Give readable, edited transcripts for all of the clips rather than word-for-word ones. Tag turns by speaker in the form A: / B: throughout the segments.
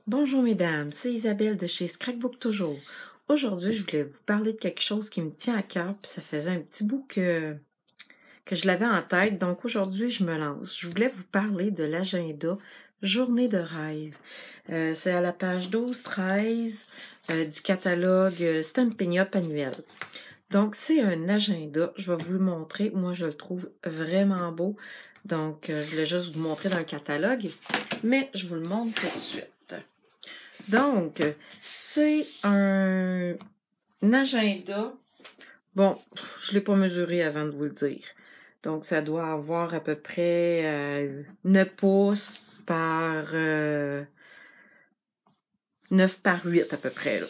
A: Bonjour mesdames, c'est Isabelle de chez Scrapbook Toujours. Aujourd'hui, je voulais vous parler de quelque chose qui me tient à cœur, puis ça faisait un petit bout que je l'avais en tête, donc aujourd'hui, je me lance. Je voulais vous parler de l'agenda Journée de rêve. C'est à la page 12-13 du catalogue Stampin' Up annuel. Donc, c'est un agenda, je vais vous le montrer. Moi, je le trouve vraiment beau. Donc, je voulais juste vous montrer dans le catalogue, mais je vous le montre tout de suite. Donc, c'est un agenda. Bon, je ne l'ai pas mesuré avant de vous le dire. Donc, ça doit avoir à peu près 9 pouces par 9 par 8 à peu près. Là.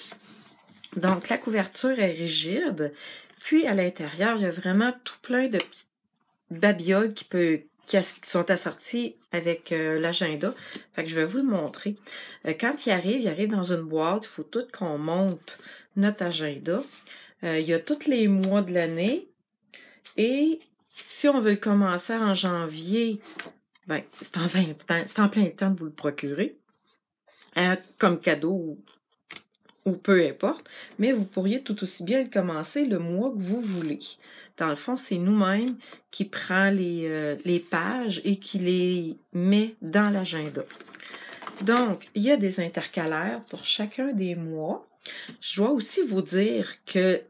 A: Donc, la couverture est rigide. Puis, à l'intérieur, il y a vraiment tout plein de petites babioles qui sont assorties avec l'agenda. Fait que je vais vous le montrer. Quand il arrive dans une boîte. Il faut tout qu'on monte notre agenda. Il y a tous les mois de l'année. Et si on veut le commencer en janvier, ben, c'est en plein temps de vous le procurer. Comme cadeau ou peu importe. Mais vous pourriez tout aussi bien le commencer le mois que vous voulez. Dans le fond, c'est nous-mêmes qui prend les pages et qui les met dans l'agenda. Donc, il y a des intercalaires pour chacun des mois. Je dois aussi vous dire que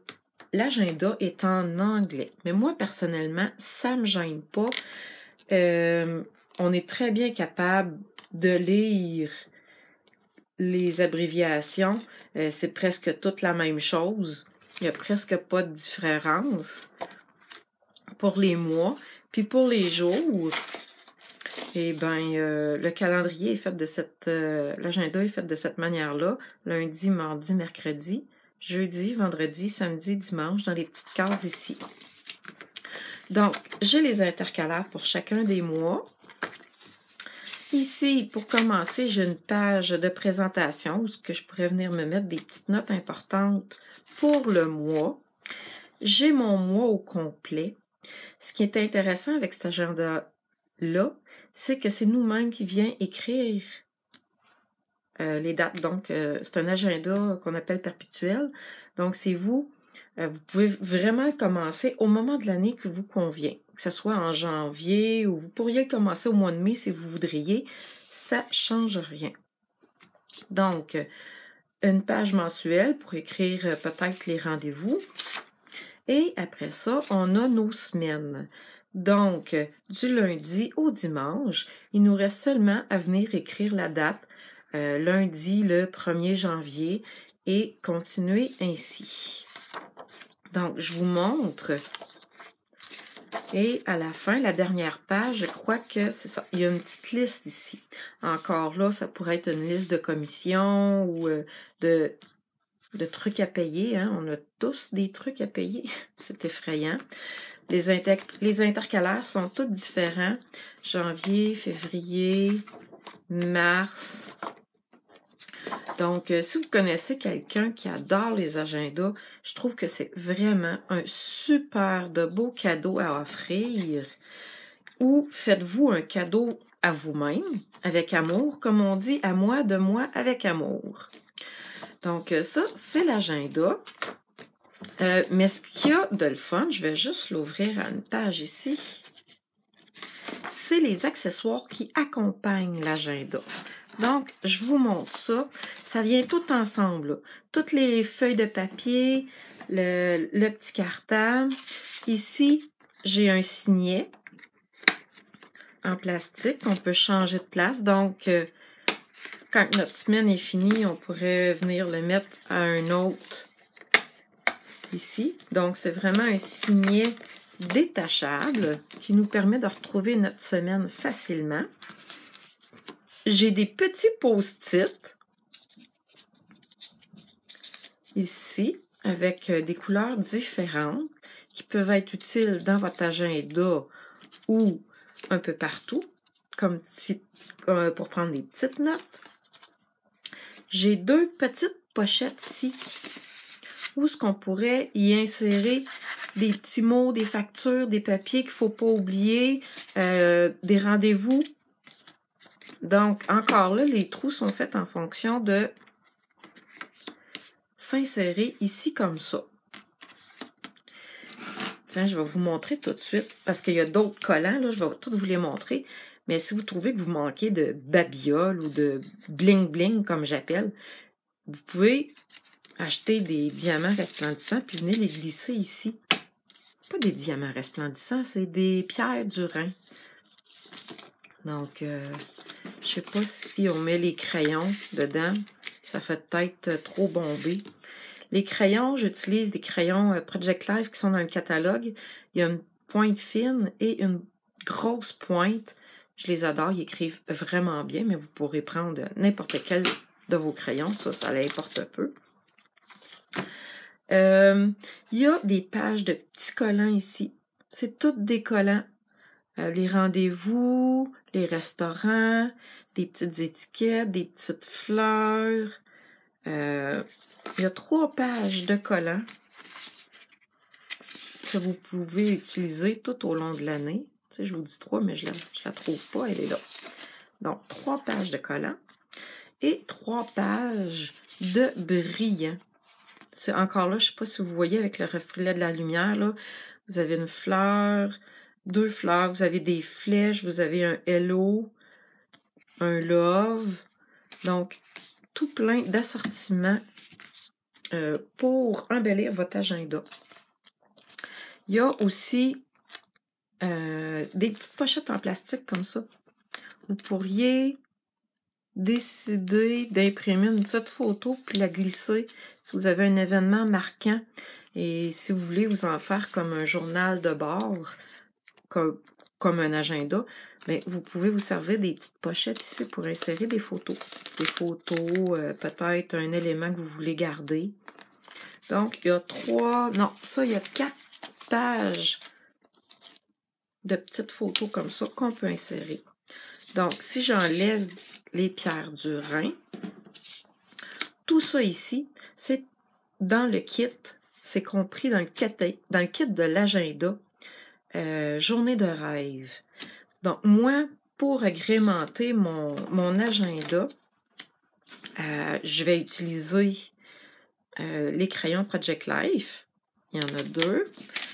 A: l'agenda est en anglais. Mais moi, personnellement, ça ne me gêne pas. On est très bien capable de lire les abréviations. C'est presque toute la même chose. Il n'y a presque pas de différence pour les mois. Puis pour les jours, le calendrier est fait de l'agenda est fait de cette manière-là. Lundi, mardi, mercredi, jeudi, vendredi, samedi, dimanche, dans les petites cases ici. Donc, j'ai les intercalaires pour chacun des mois. Ici, pour commencer, j'ai une page de présentation où je pourrais venir me mettre des petites notes importantes pour le mois. J'ai mon mois au complet. Ce qui est intéressant avec cet agenda-là, c'est que c'est nous-mêmes qui vient écrire les dates. Donc, c'est un agenda qu'on appelle perpétuel. Donc, c'est vous. Vous pouvez vraiment commencer au moment de l'année qui vous convient. Que ce soit en janvier ou vous pourriez commencer au mois de mai si vous voudriez. Ça ne change rien. Donc, une page mensuelle pour écrire peut-être les rendez-vous. Et après ça, on a nos semaines. Donc, du lundi au dimanche, il nous reste seulement à venir écrire la date lundi le 1er janvier et continuer ainsi. Donc, je vous montre. Et à la fin, la dernière page, je crois que c'est ça. Il y a une petite liste ici. Encore là, ça pourrait être une liste de commissions ou de trucs à payer. Hein. On a tous des trucs à payer. C'est effrayant. Les intercalaires sont tous différents. Janvier, février, mars. Donc, si vous connaissez quelqu'un qui adore les agendas, je trouve que c'est vraiment un super de beau cadeau à offrir. Ou faites-vous un cadeau à vous-même, avec amour, comme on dit, à moi, de moi, avec amour. Donc, ça, c'est l'agenda. Mais ce qu'il y a de le fun, je vais juste l'ouvrir à une page ici. C'est les accessoires qui accompagnent l'agenda. Donc, je vous montre ça. Ça vient tout ensemble. Là. Toutes les feuilles de papier, le petit cartable. Ici, j'ai un signet en plastique. On peut changer de place. Donc, quand notre semaine est finie, on pourrait venir le mettre à un autre ici. Donc, c'est vraiment un signet détachable qui nous permet de retrouver notre semaine facilement. J'ai des petits post-it ici avec des couleurs différentes qui peuvent être utiles dans votre agenda ou un peu partout, comme pour prendre des petites notes. J'ai 2 petites pochettes ici où ce qu'on pourrait y insérer des petits mots, des factures, des papiers qu'il ne faut pas oublier, des rendez-vous. Donc, encore là, les trous sont faits en fonction de s'insérer ici comme ça. Tiens, je vais vous montrer tout de suite, parce qu'il y a d'autres collants, là, je vais tous vous les montrer. Mais si vous trouvez que vous manquez de babiole ou de bling-bling, comme j'appelle, vous pouvez acheter des diamants resplendissants, puis venez les glisser ici. Pas des diamants resplendissants, c'est des pierres du Rhin. Donc, je sais pas si on met les crayons dedans, ça fait peut-être trop bombé. Les crayons, j'utilise des crayons Project Life qui sont dans le catalogue. Il y a une pointe fine et une grosse pointe. Je les adore, ils écrivent vraiment bien, mais vous pourrez prendre n'importe quel de vos crayons, ça l'importe peu. Il y a des pages de petits collants ici. C'est tous des collants. Les rendez-vous, les restaurants, des petites étiquettes, des petites fleurs. Il y a 3 pages de collants que vous pouvez utiliser tout au long de l'année. Tu sais, je vous dis 3, mais je la trouve pas, elle est là. Donc, 3 pages de collants et 3 pages de brillants. C'est encore là, je ne sais pas si vous voyez avec le reflet de la lumière, là, vous avez une fleur, 2 fleurs, vous avez des flèches, vous avez un hello, un love. Donc, tout plein d'assortiments pour embellir votre agenda. Il y a aussi des petites pochettes en plastique comme ça. Vous pourriez décider d'imprimer une petite photo puis la glisser si vous avez un événement marquant et si vous voulez vous en faire comme un journal de bord, comme un agenda, bien, vous pouvez vous servir des petites pochettes ici pour insérer des photos. Des photos, peut-être un élément que vous voulez garder. Donc, il y a 4 pages de petites photos comme ça qu'on peut insérer. Donc, si j'enlève les pierres du Rhin, tout ça ici, c'est dans le kit, c'est compris dans le kit de l'agenda Journée de rêve. Donc, moi, pour agrémenter mon agenda, je vais utiliser les crayons Project Life. Il y en a 2.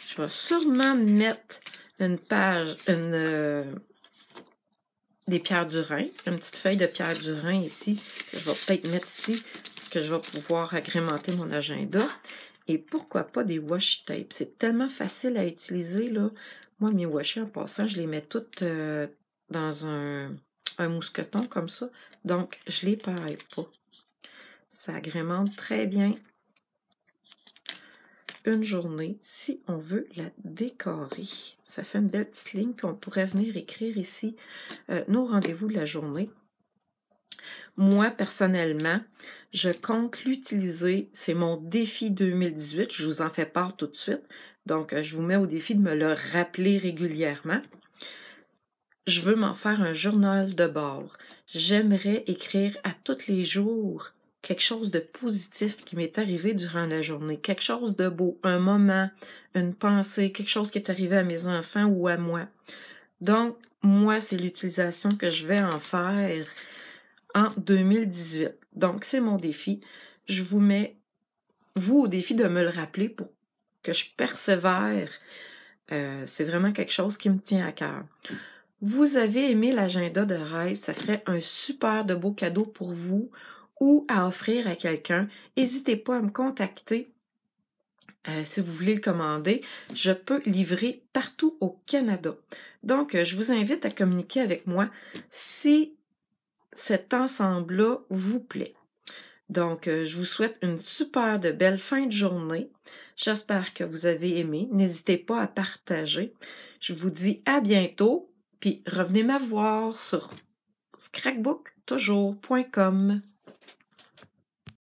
A: Je vais sûrement mettre des pierres du Rhin, une petite feuille de pierre du Rhin ici, que je vais peut-être mettre ici, que je vais pouvoir agrémenter mon agenda. Et pourquoi pas des washi tape? C'est tellement facile à utiliser, là. Moi, mes washi, en passant, je les mets toutes dans un mousqueton comme ça. Donc, je les paille pas. Ça agrémente très bien une journée si on veut la décorer. Ça fait une belle petite ligne, puis on pourrait venir écrire ici nos rendez-vous de la journée. Moi, personnellement, je compte l'utiliser. C'est mon défi 2018. Je vous en fais part tout de suite. Donc, je vous mets au défi de me le rappeler régulièrement. Je veux m'en faire un journal de bord. J'aimerais écrire à tous les jours quelque chose de positif qui m'est arrivé durant la journée, quelque chose de beau, un moment, une pensée, quelque chose qui est arrivé à mes enfants ou à moi. Donc, moi, c'est l'utilisation que je vais en faire en 2018. Donc, c'est mon défi. Je vous mets, au défi de me le rappeler pour que je persévère. C'est vraiment quelque chose qui me tient à cœur. Vous avez aimé l'agenda de rêve, ça ferait un super de beau cadeau pour vous ou à offrir à quelqu'un. N'hésitez pas à me contacter si vous voulez le commander. Je peux livrer partout au Canada. Donc, je vous invite à communiquer avec moi si cet ensemble-là vous plaît. Donc, je vous souhaite une super de belle fin de journée. J'espère que vous avez aimé. N'hésitez pas à partager. Je vous dis à bientôt. Puis revenez me voir sur scrapbook toujours.com.